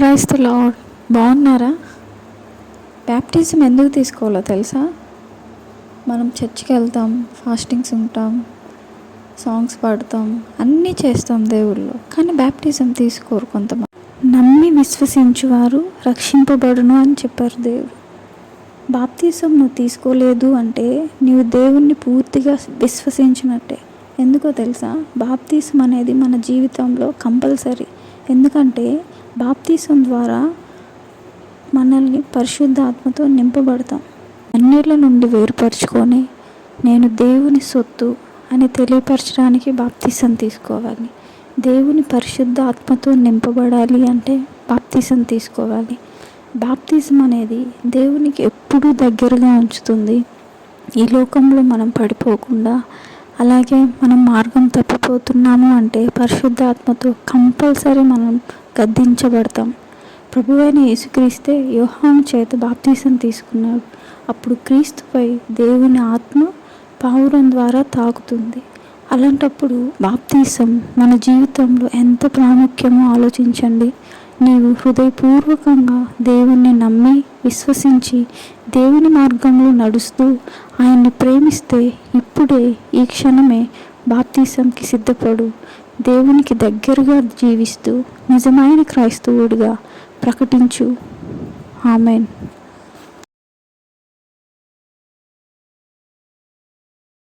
Praise the lord. బాగున్నారా? Baptism ఎందుకు తీసుకోవాలో తెలుసా? మనం చర్చికి వెళ్తాం, ఫాస్టింగ్స్ ఉంటాం, సాంగ్స్ పాడుతాం, అన్నీ చేస్తాం దేవుళ్ళు. కానీ బ్యాప్టిజం తీసుకోరు కొంతమంది. నమ్మి విశ్వసించువారు రక్షింపబడును అని చెప్పారు దేవుడు. బాప్తిజం నువ్వు తీసుకోలేదు అంటే నీవు దేవుణ్ణి పూర్తిగా విశ్వసించినట్టే. ఎందుకో తెలుసా? బాప్తిజం అనేది మన జీవితంలో కంపల్సరీ. ఎందుకంటే బాప్తిజం ద్వారా మనల్ని పరిశుద్ధ ఆత్మతో నింపబడతాం. అన్నిళ్ళ నుండి వేరుపరుచుకొని నేను దేవుని సొత్తు అని తెలియపరచడానికి బాప్తిజం తీసుకోవాలి. దేవుని పరిశుద్ధ ఆత్మతో నింపబడాలి అంటే బాప్తిజం తీసుకోవాలి. బాప్తిజం అనేది దేవునికి ఎప్పుడూ దగ్గరగా ఉంచుతుంది. ఈ లోకంలో మనం పడిపోకుండా, అలాగే మనం మార్గం తప్పిపోతున్నాము అంటే పరిశుద్ధాత్మతో కంపల్సరీ మనం గద్దించబడతాం. ప్రభువైన యేసుక్రీస్తే యోహాను చేత బాప్తిజం తీసుకున్నాడు. అప్పుడు క్రీస్తుపై దేవుని ఆత్మ పావురం ద్వారా తాకుతుంది. అలాంటప్పుడు బాప్తిజం మన జీవితంలో ఎంత ప్రాముఖ్యమో ఆలోచించండి. నీవు హృదయపూర్వకంగా దేవుణ్ణి నమ్మి విశ్వసించి దేవుని మార్గంలో నడుస్తూ ఆయన్ని ప్రేమిస్తే ఇప్పుడే ఈ క్షణమే బాప్తిజంకి సిద్ధపడు. దేవునికి దగ్గరగా జీవిస్తూ నిజమైన క్రైస్తవుడిగా ప్రకటించు. ఆమేన్.